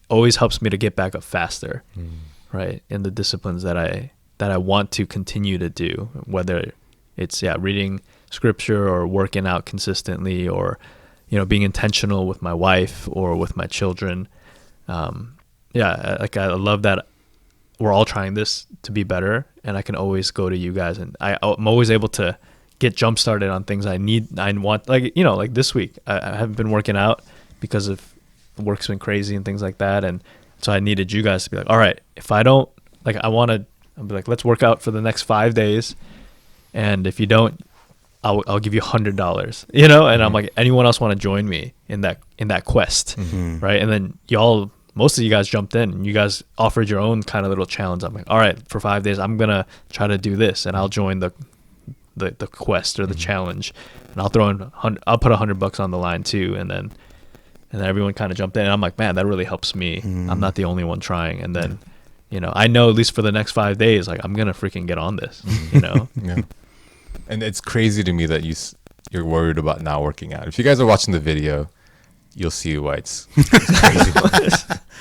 always helps me to get back up faster, right? In the disciplines that I want to continue to do, whether it's reading scripture or working out consistently or, being intentional with my wife or with my children. Like I love that we're all trying this to be better, and I can always go to you guys, and I'm always able to get jump started on things I want. Like like this week, I haven't been working out because of work's been crazy and things like that, and so I needed you guys to be like, all right, if I don't like, I'll be like, let's work out for the next 5 days, and if you don't, I'll give you $100, and I'm like, anyone else want to join me in that quest, right? And then most of you guys jumped in and you guys offered your own kind of little challenge. I'm like, all right, for 5 days, I'm going to try to do this, and I'll join the quest or the challenge, and I'll I'll put $100 on the line too. And then everyone kind of jumped in, and I'm like, man, that really helps me. I'm not the only one trying. And then, I know at least for the next 5 days, like I'm going to freaking get on this, Yeah. And it's crazy to me that you're worried about not working out. If you guys are watching the video, you'll see why it's crazy.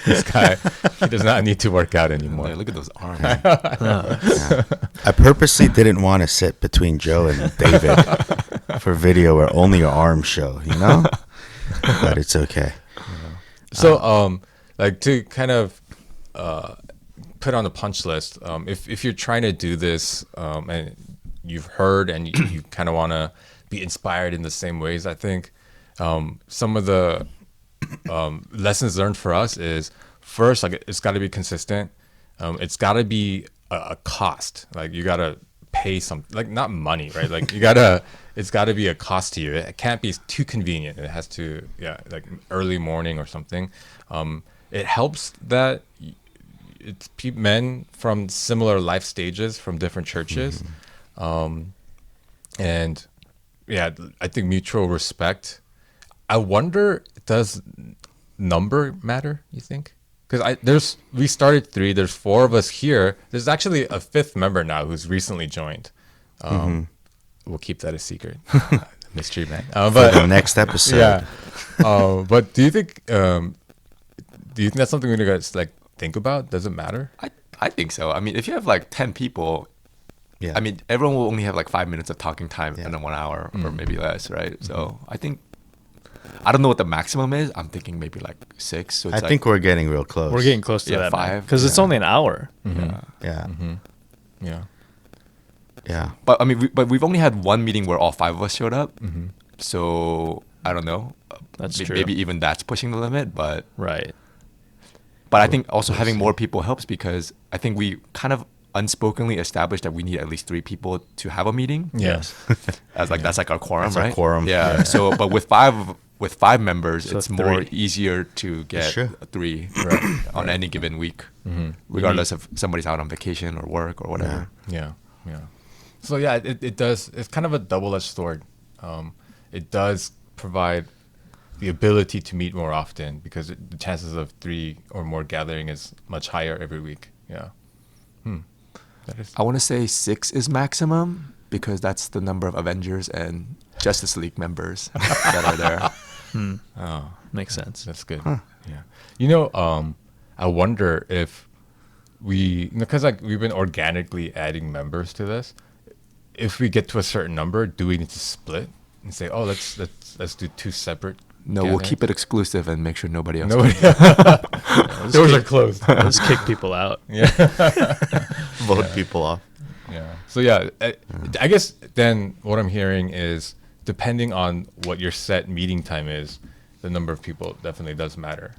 This guy, he does not need to work out anymore. Look at those arms. Yeah. I purposely didn't want to sit between Joe and David for video where only your arms show, but it's okay. So, like to kind of put on a punch list, if you're trying to do this and you've heard and you kind of want to be inspired in the same ways, I think some of the lessons learned for us is first, like it's got to be consistent. It's got to be a cost. Like you got to pay something, like not money, right? Like it's got to be a cost to you. It can't be too convenient. It has to, like early morning or something. It helps that it's men from similar life stages from different churches. And I think mutual respect. I wonder, does number matter, you think? Because we started 3, there's 4 of us here. There's actually a 5th member now who's recently joined. We'll keep that a secret. Mystery man. But for the next episode. Yeah. But do you think that's something we guys like think about? Does it matter? I think so. I mean, if you have like 10 people, I mean, everyone will only have like 5 minutes of talking time in 1 hour or maybe less, right? So I think, I don't know what the maximum is. I'm thinking maybe like 6. So it's I think we're getting real close. We're getting close to that, 5. because it's only an hour. Yeah. Yeah. But I mean, we've only had one meeting where all 5 of us showed up. So I don't know. That's true. Maybe even that's pushing the limit, but Right. But I think also having more people helps because I think we kind of unspokenly established that we need at least 3 people to have a meeting. Yes. That's like our quorum, That's right? our quorum. Yeah. So, but with 5 members, So it's more 3. easier to get Sure. 3 on any given week, regardless of somebody's out on vacation or work or whatever. Yeah. So it does. It's kind of a double-edged sword. It does provide the ability to meet more often because the chances of 3 or more gathering is much higher every week. Yeah. That is. I want to say 6 is maximum because that's the number of Avengers and Justice League members that are there. Oh, Makes sense. that's good. Yeah. I wonder if because like we've been organically adding members to this. If we get to a certain number, do we need to split and say, oh, let's do 2 separate? No, we'll keep it exclusive and make sure nobody else. Nobody. Doors are closed. Let's kick people out. Yeah. Vote people off. Yeah. So I guess then what I'm hearing is depending on what your set meeting time is, the number of people definitely does matter.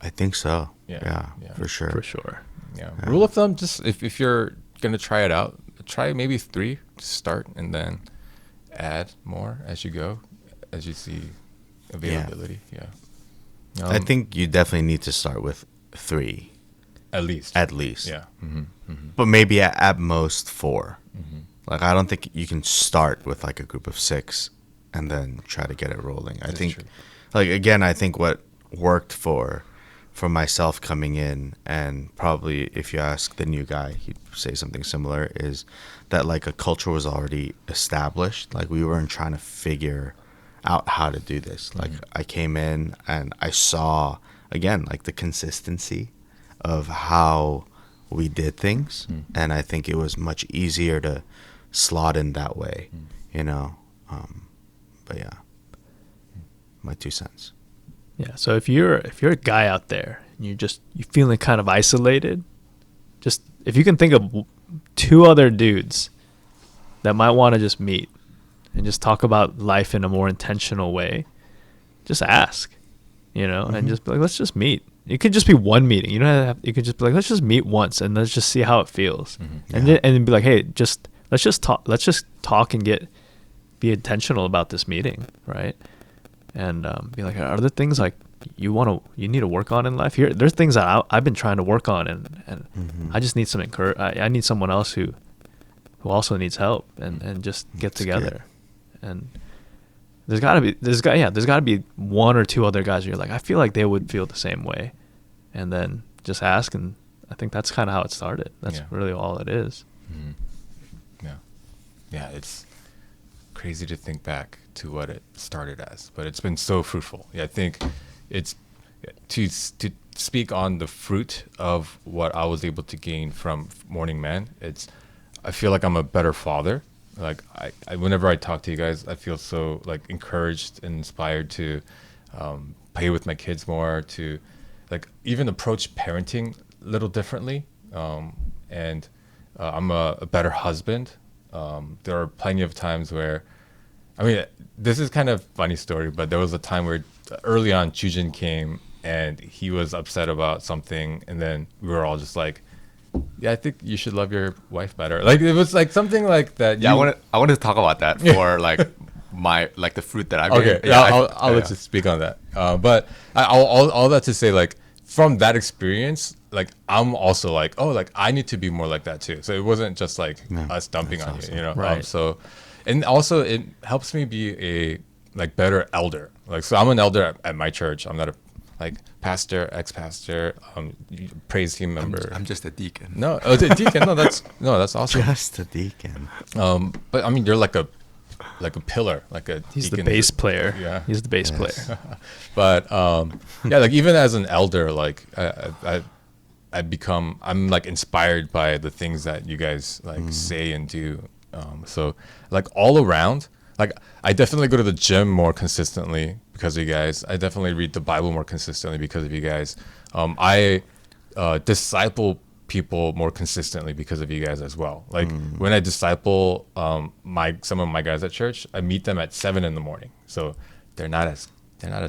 I think so. Yeah. Yeah, for sure. For sure. Yeah. Rule of thumb, just if you're gonna try it out, try maybe 3 to start, and then add more as you go, as you see availability. Yeah. I think you definitely need to start with 3 at least. at least. Yeah. But maybe at most 4. Mm-hmm. Like, I don't think you can start with like a group of 6 and then try to get it rolling. I That's think, true. like, again, I think what worked for myself coming in, and probably if you ask the new guy, he'd say something similar, is that like a culture was already established. Like, we weren't trying to figure out how to do this. Like, I came in and I saw, again, like the consistency of how we did things, and I think it was much easier to slot in that way, you know. But yeah, my 2 cents. Yeah. So if you're a guy out there and you're feeling kind of isolated, just if you can think of 2 other dudes that might want to just meet and just talk about life in a more intentional way, just ask, you know, and just be like, let's just meet. It could just be one meeting. You don't have. You could just be like, let's just meet once and let's just see how it feels, and then be like, hey, let's just talk. Let's just talk and be intentional about this meeting, right? And be like, are there things like you need to work on in life? There's things that I've been trying to work on, and I just need some I need someone else who also needs help, and just get together. And there's got to be 1 or 2 other guys where you're like, I feel like they would feel the same way, and then just ask. And I think that's kind of how it started. That's really all it is. Yeah, it's crazy to think back to what it started as, but it's been so fruitful. Yeah, I think it's to speak on the fruit of what I was able to gain from Morning Man. I feel like I'm a better father. Like I whenever I talk to you guys, I feel so like encouraged and inspired to play with my kids more, to like even approach parenting a little differently. And I'm a better husband. There are plenty of times where, I mean, this is kind of funny story, but there was a time where early on Joojin came and he was upset about something, and then we were all just like, yeah, I think you should love your wife better. Like, it was like something like that. Yeah, I wanted to talk about that for like the fruit that I've okay. Yeah, I'll let you speak on that. But all that to say, like, from that experience, like, I'm also like, oh, like, I need to be more like that too. So it wasn't just like us dumping on you, you know? Right. So, and also it helps me be a like better elder. Like, so I'm an elder at my church. I'm not a like pastor, ex-pastor, praise team member. I'm just a deacon. No, the deacon. That's awesome. Just a deacon. But I mean, you're like a pillar, like a. He's the deacon. bass player. Yeah. He's the bass player. But yeah, like even as an elder, like I'm like inspired by the things that you guys like say and do. So like all around, like I definitely go to the gym more consistently because of you guys. I definitely read the Bible more consistently because of you guys. I disciple people more consistently because of you guys as well. Like when I disciple some of my guys at church, I meet them at 7 a.m. So they're not as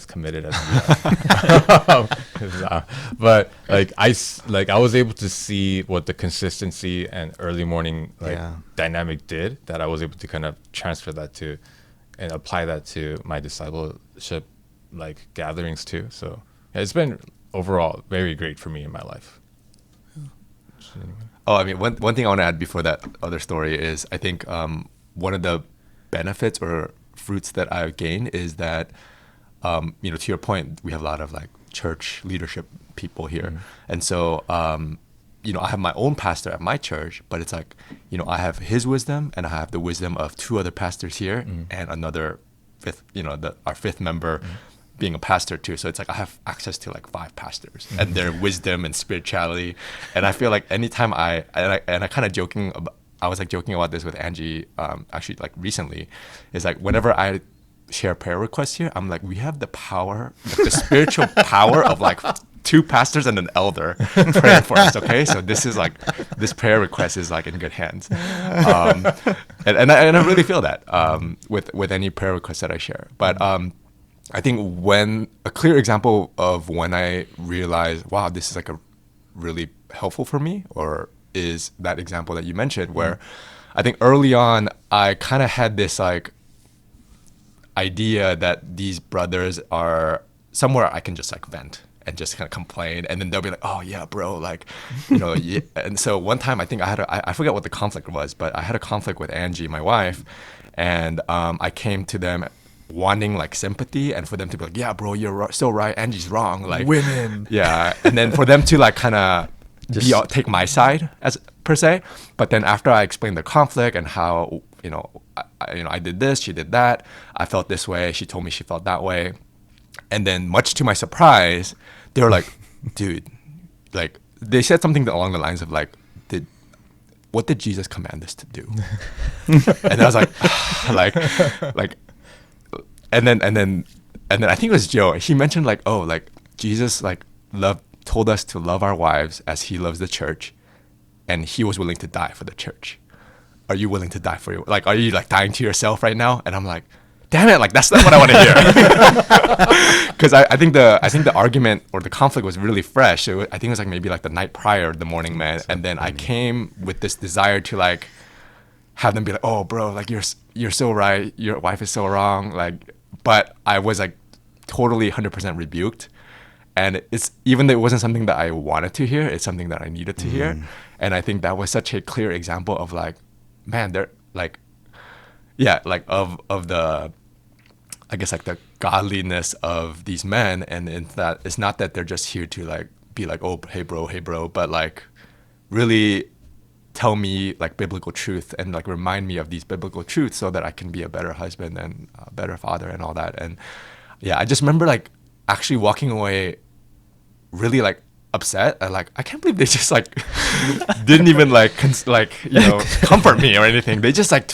committed as me. But like I was able to see what the consistency and early morning dynamic did, that I was able to kind of transfer that to and apply that to my discipleship like gatherings too. So yeah, it's been overall very great for me in my life. Oh, I mean, one thing I want to add before that other story is I think one of the benefits or fruits that I've gained is that, to your point, we have a lot of like church leadership people here. And so, I have my own pastor at my church, but it's like, I have his wisdom and I have the wisdom of 2 other pastors here and another fifth, our 5th member being a pastor too. So it's like I have access to like 5 pastors and their wisdom and spirituality. And I feel like anytime I kind of I was like joking about this with Angie, actually like recently, is like whenever I share prayer requests here, I'm like, we have the power, like the spiritual power of like 2 pastors and an elder praying for us. Okay, so this prayer request is like in good hands, and I really feel that with any prayer request that I share. But I think when a clear example of when I realized, wow, this is like a really helpful for me, or is that example that you mentioned where I think early on I kind of had this like idea that these brothers are somewhere I can just like vent and just kind of complain, and then they'll be like, oh yeah bro, like, you know. Yeah. And so one time I think I forget what the conflict was, but I had a conflict with Angie, my wife, and I came to them wanting like sympathy, and for them to be like, yeah bro, you're so right, Angie's wrong, like Women. yeah. And then for them to like kind of take my side as per se, but then after I explained the conflict and how, you know, I did this, she did that, I felt this way, she told me she felt that way, and then much to my surprise they were like, dude, like they said something along the lines of like, what did Jesus command us to do? And I was like like and then I think it was Joe. He mentioned like, oh, like Jesus like told us to love our wives as he loves the church, and he was willing to die for the church. Are you willing to die for your, like, are you like dying to yourself right now? And I'm like, damn it, like that's not what I want to hear. Because I think the argument or the conflict was really fresh. I think it was like maybe like the night prior, the morning man, and then I came with this desire to like have them be like, oh bro, like you're so right, your wife is so wrong, like, but I was like totally 100% rebuked. And it's, even though it wasn't something that I wanted to hear, it's something that I needed to hear. And I think that was such a clear example of like, man, they're like, yeah, like of the, I guess like the godliness of these men. And it's that it's not that they're just here to like be like, oh, hey bro, but like really tell me like biblical truth and like remind me of these biblical truths so that I can be a better husband and a better father and all that. And yeah, I just remember like actually walking away really like upset. I can't believe they just like didn't even like you know, comfort me or anything. They just like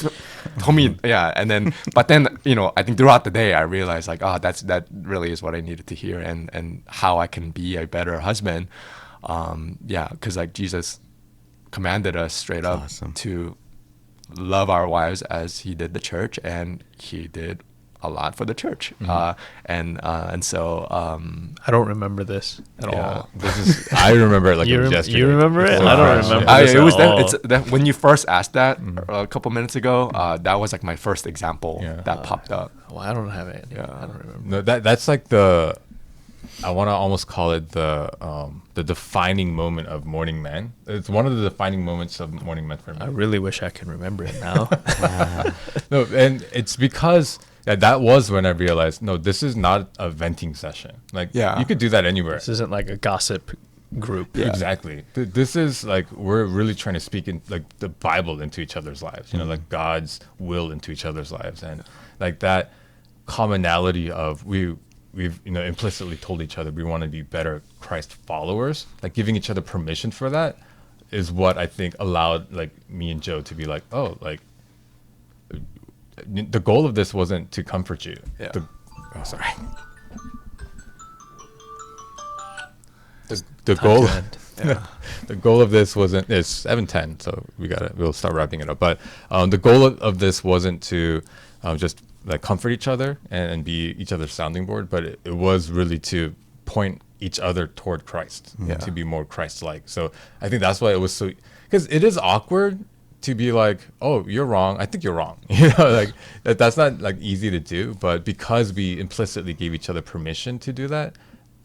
told me, yeah. And then but then, you know, I think throughout the day I realized like, oh, that really is what I needed to hear, and how I can be a better husband. Yeah, because like Jesus commanded us straight up to love our wives as he did the church, and he did a lot for the church. And so I don't remember this at all. This is, I remember it like it was yesterday. You remember it? I don't remember this it was at all. it's that when you first asked that a couple minutes ago, that was like my first example that popped up. Well, I don't have it. Yeah. I don't remember. No, that's like the, I want to almost call it the defining moment of Morning Men. It's one of the defining moments of Morning Men for me. I really wish I can remember it now. No, and it's because that was when I realized, no, this is not a venting session. Like, you could do that anywhere. This isn't like a gossip group. Yeah. Exactly. This is like, we're really trying to speak in like the Bible into each other's lives, you know, like God's will into each other's lives. And like that commonality of we've, you know, implicitly told each other we want to be better Christ followers, like giving each other permission for that is what I think allowed like me and Joe to be like, oh, like the goal of this wasn't to comfort you. Yeah. Sorry. The goal, the goal of this wasn't. It's 7:10, so we'll start wrapping it up. But the goal of this wasn't to just like comfort each other and be each other's sounding board, but it was really to point each other toward Christ, to be more Christ-like. So I think that's why it was so, because it is awkward to be like, oh, you're wrong, I think you're wrong. You know, like that's not like easy to do, but because we implicitly gave each other permission to do that,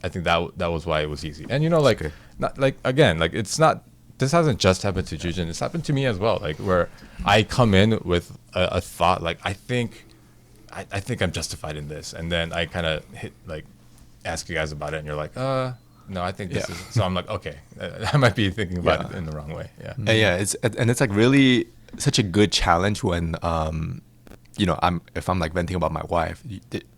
I think that was why it was easy. And you know, like not like, again, like it's not, this hasn't just happened to Joojin, it's happened to me as well. Like where I come in with a thought like, I think I'm justified in this, and then I kind of ask you guys about it, and you're like, no, I think this is. So I'm like, okay, I might be thinking about it in the wrong way. Yeah, and it's like really such a good challenge when you know, if I'm like venting about my wife,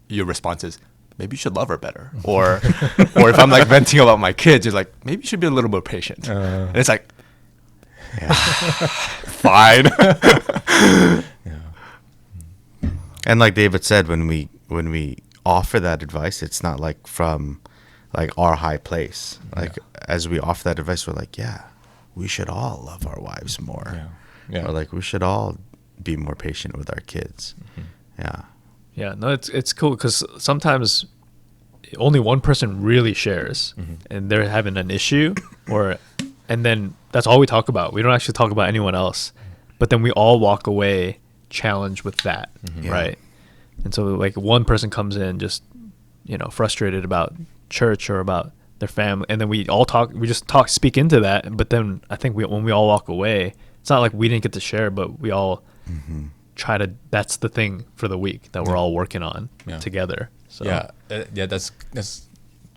your response is, maybe you should love her better, or if I'm like venting about my kids, you're like, maybe you should be a little more patient, and it's like, fine. And like David said, when we offer that advice, it's not like from like our high place. Like as we offer that advice, we're like, yeah, we should all love our wives more. Or like we should all be more patient with our kids. Yeah. Yeah, no, it's cool because sometimes only one person really shares, and they're having an issue, and then that's all we talk about. We don't actually talk about anyone else, but then we all walk away challenged with that, Yeah. right? And so like one person comes in just frustrated about church or about their family, and then we just speak into that. But then I think when we all walk away, it's not like we didn't get to share, but we all try to. That's the thing for the week that we're all working on together. So that's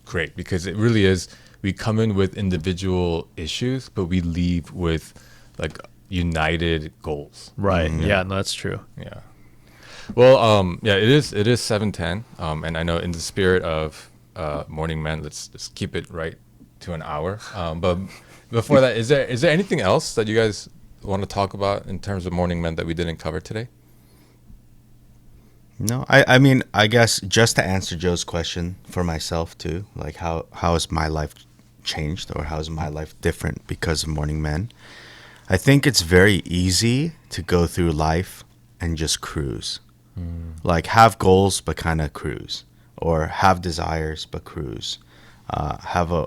great because it really is. We come in with individual issues, but we leave with like united goals. right. Yeah, no, that's true. Yeah. Well, it is 7:10, and I know in the spirit of Morning Men, let's just keep it right to an hour. But before that, is there anything else that you guys want to talk about in terms of Morning Men that we didn't cover today? No, I mean, I guess just to answer Joe's question for myself too, like how has my life changed or how is my life different because of Morning Men? I think it's very easy to go through life and just cruise. Like have goals but kind of cruise, or have desires but cruise. Have an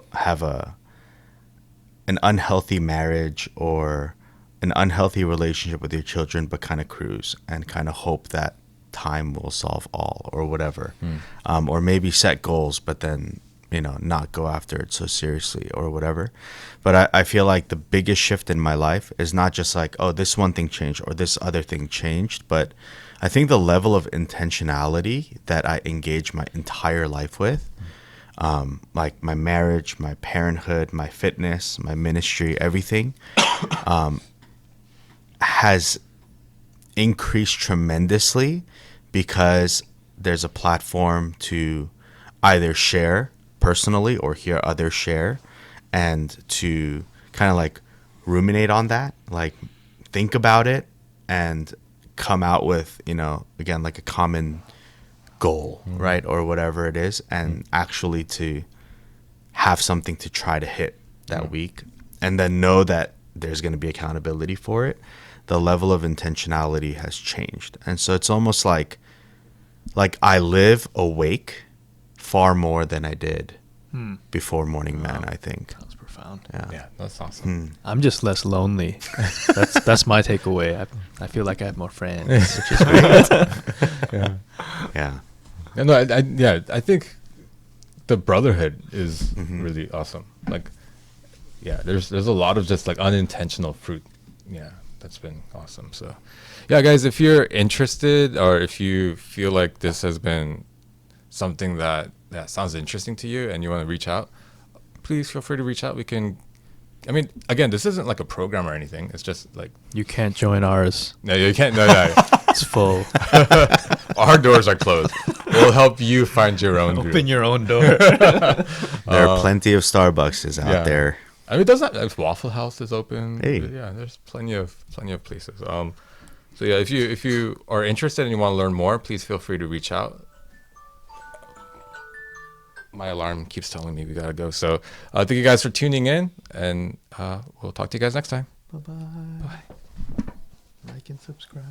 unhealthy marriage or an unhealthy relationship with your children but kind of cruise and kind of hope that time will solve all or whatever. Or maybe set goals but then not go after it so seriously or whatever. But I feel like the biggest shift in my life is not just like, oh, this one thing changed or this other thing changed, but I think the level of intentionality that I engage my entire life with, like my marriage, my parenthood, my fitness, my ministry, everything, has increased tremendously because there's a platform to either share personally or hear others share, and to kind of like ruminate on that, like think about it and come out with, again, like a common goal, right? Or whatever it is, and actually to have something to try to hit that week, and then know that there's going to be accountability for it. The level of intentionality has changed. And so it's almost like I live awake far more than I did before Morning Man, I think. That was profound. Yeah, that's awesome. I'm just less lonely. That's my takeaway. I feel like I have more friends, which is great. Yeah. No, I think the brotherhood is really awesome. Like, there's a lot of just like unintentional fruit. Yeah, that's been awesome. So, yeah, guys, if you're interested or if you feel like this has been something that sounds interesting to you and you want to reach out, please feel free to reach out. We can. I mean, again, this isn't like a program or anything. It's just like You can't join ours. no, you can't. No. It's full. Our doors are closed. We'll help you find your own group. Open your own door. There are plenty of Starbucks out there. I mean, if Waffle House is open, Hey. yeah, there's plenty of places. So yeah, if you are interested and you want to learn more, please feel free to reach out. My alarm keeps telling me we gotta go. So thank you guys for tuning in, and we'll talk to you guys next time. Bye-bye. Bye. Like and subscribe.